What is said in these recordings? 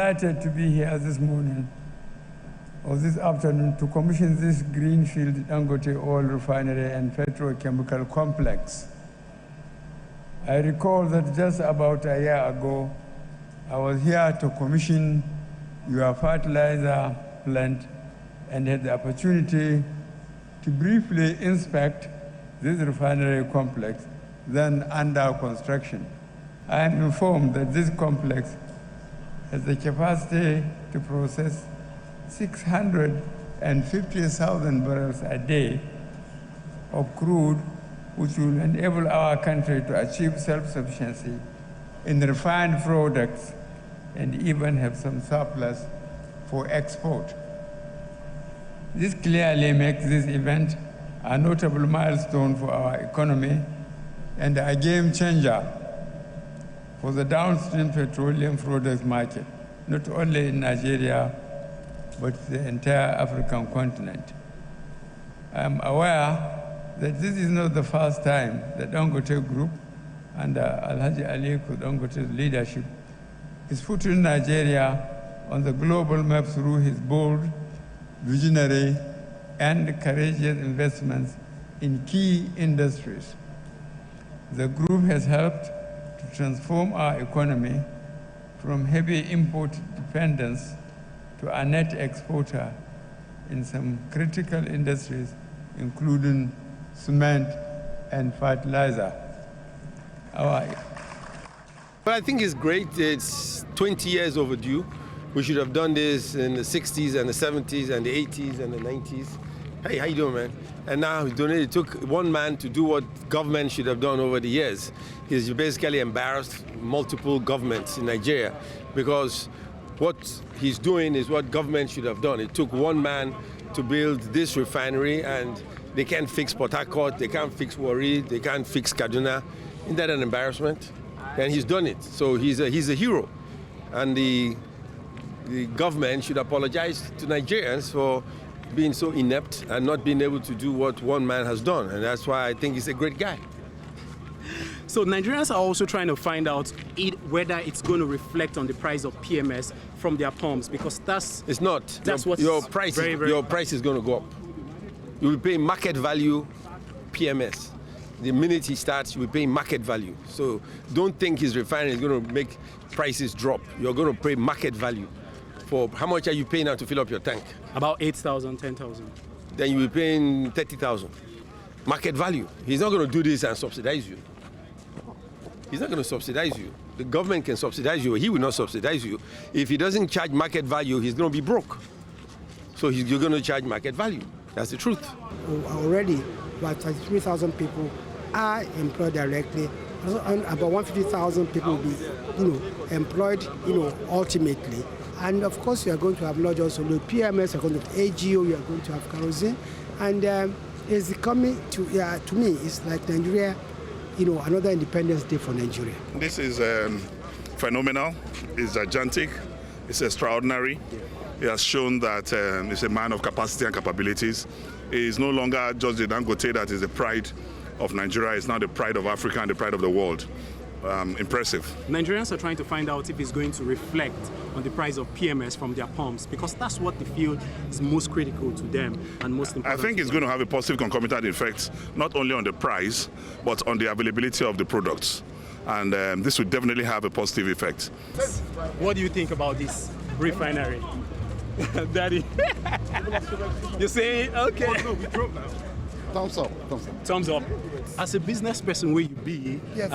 delighted to be here this morning or this afternoon to commission this greenfield Dangote oil refinery and petrochemical complex. I recall that just about a year ago, I was here to commission your fertilizer plant and had the opportunity to briefly inspect this refinery complex, then under construction. I am informed that this complex has the capacity to process 650,000 barrels a day of crude, which will enable our country to achieve self-sufficiency in refined products and even have some surplus for export. This clearly makes this event a notable milestone for our economy and a game changer for the downstream petroleum products market, not only in Nigeria, but the entire African continent. I am aware that this is not the first time the Dangote Group under Alhaji Dangote's leadership is putting Nigeria on the global map through his bold, visionary, and courageous investments in key industries. The group has helped to transform our economy from heavy import dependence to a net exporter in some critical industries, including cement and fertilizer. But I think it's great. It's 20 years overdue. We should have done this in the 60s and the 70s and the 80s and the 90s. Hey, how you doing, man? And now he's doing it. It took one man to do what government should have done over the years. He's basically embarrassed multiple governments in Nigeria because what he's doing is what government should have done. It took one man to build this refinery, and they can't fix Port Harcourt, they can't fix Warri, they can't fix Kaduna. Isn't that an embarrassment? And he's done it. So he's a hero. And the government should apologize to Nigerians for being so inept and not being able to do what one man has done. And that's why I think he's a great guy. So Nigerians are also trying to find out whether it's going to reflect on the price of PMS from their pumps, because it's not. Your price is going to go up. You'll be paying market value PMS. The minute he starts, you'll be paying market value. So don't think his refinery is going to make prices drop. You're going to pay market value. For how much are you paying now to fill up your tank? About 8,000, 10,000. Then you'll be paying 30,000. Market value. He's not going to do this and subsidize you. He's not going to subsidize you. The government can subsidize you. He will not subsidize you. If he doesn't charge market value, he's going to be broke. So you're going to charge market value. That's the truth. Already, about 33,000 people are employed directly. And about 150,000 people will be, employed, ultimately. And of course, you are going to have not just only PMS, you are going to have AGO, you are going to have kerosene. And it's coming to me, it's like Nigeria, another Independence Day for Nigeria. This is phenomenal, it's gigantic, it's extraordinary. He has shown that he's a man of capacity and capabilities. He is no longer just the Dangote that is the pride of Nigeria, it's now the pride of Africa and the pride of the world. Impressive. Nigerians are trying to find out if it's going to reflect on the price of PMS from their pumps, because that's what they feel is most critical to them and most important. I think it's going to have a positive concomitant effect, not only on the price, but on the availability of the products. And this will definitely have a positive effect. What do you think about this refinery? Daddy, you say it? Okay. Oh, no, we drove now. Thumbs up. Thumbs up. Thumbs up. As a business person, where you be, yes.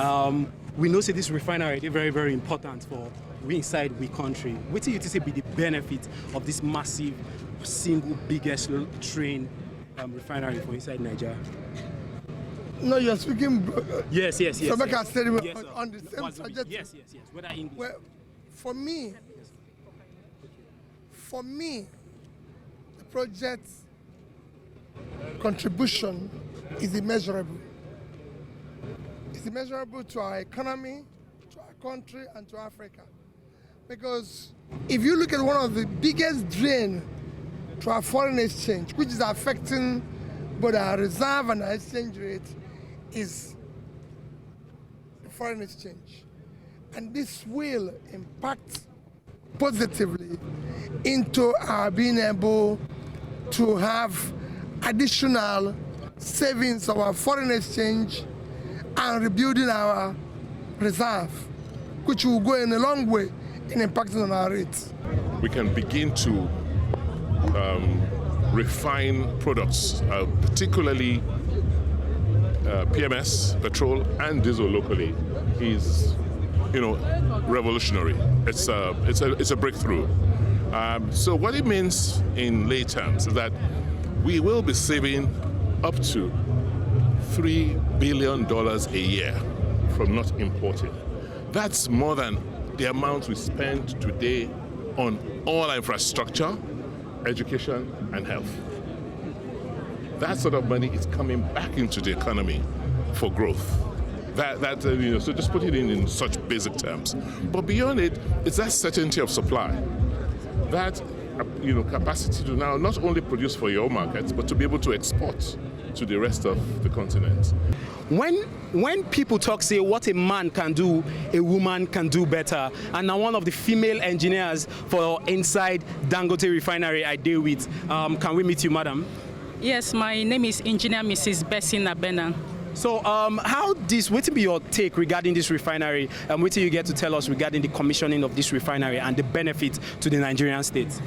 We know say this refinery is very, very important for we inside we country. What do you say be the benefit of this massive, single biggest train refinery for inside Nigeria? No, you're speaking. Yes. So yes, make us tell yes, on the same subject. Yes. Whether English. Well, for me, the project's contribution is immeasurable. It's immeasurable to our economy, to our country, and to Africa. Because if you look at one of the biggest drain to our foreign exchange, which is affecting both our reserve and our exchange rate, is the foreign exchange. And this will impact positively into our being able to have additional savings of our foreign exchange and rebuilding our reserve, which will go in a long way in impacting on our rates. We can begin to refine products, particularly PMS, petrol and diesel locally, is, revolutionary. It's a breakthrough. So what it means in lay terms is that we will be saving up to $3 billion a year from not importing. That's more than the amount we spend today on all our infrastructure, education, and health. That sort of money is coming back into the economy for growth. So just put it in such basic terms. But beyond it, it's that certainty of supply. That capacity to now not only produce for your markets, but to be able to export to the rest of the continent. When people talk, say, what a man can do, a woman can do better. And now one of the female engineers for inside Dangote Refinery I deal with. Can we meet you, madam? Yes, my name is Engineer Mrs. Bessie Nabena. So what will be your take regarding this refinery? What do you get to tell us regarding the commissioning of this refinery and the benefit to the Nigerian state?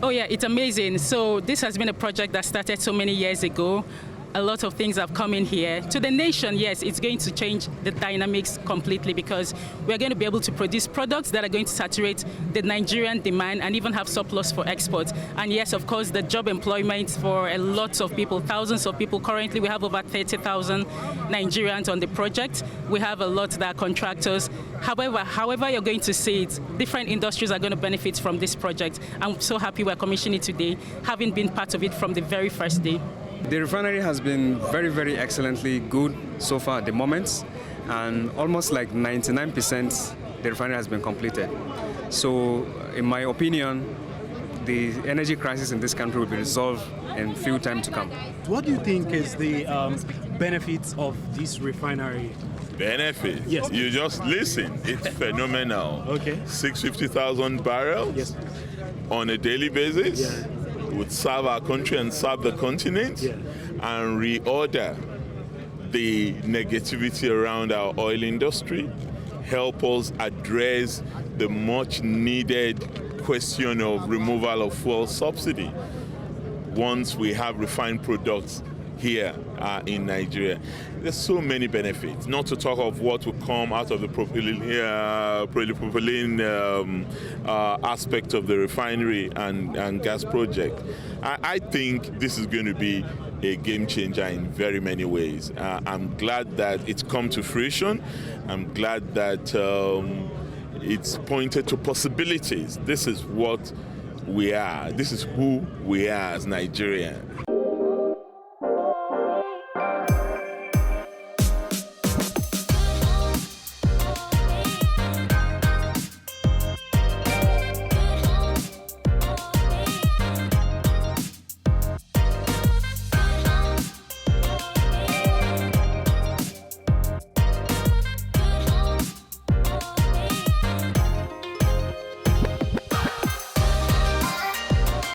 Oh yeah, it's amazing. So this has been a project that started so many years ago. A lot of things have come in here. To the nation, yes, it's going to change the dynamics completely because we're going to be able to produce products that are going to saturate the Nigerian demand and even have surplus for export. And yes, of course, the job employment for a lot of people, thousands of people. Currently, we have over 30,000 Nigerians on the project. We have a lot that are contractors. However you're going to see it, different industries are going to benefit from this project. I'm so happy we're commissioning it today, having been part of it from the very first day. The refinery has been very, very excellently good so far at the moment, and almost like 99% the refinery has been completed. So, in my opinion, the energy crisis in this country will be resolved in few time to come. What do you think is the benefits of this refinery? Benefits? Yes. You just listen. It's phenomenal. Okay. 650,000 barrels yes. on a daily basis. Yeah. Would serve our country and serve the continent, yeah. and reorder the negativity around our oil industry, help us address the much needed question of removal of fuel subsidy once we have refined products here in Nigeria. There's so many benefits, not to talk of what will come out of the polypropylene aspect of the refinery and gas project. I think this is going to be a game changer in very many ways. I'm glad that it's come to fruition. I'm glad that it's pointed to possibilities. This is what we are. This is who we are as Nigerians.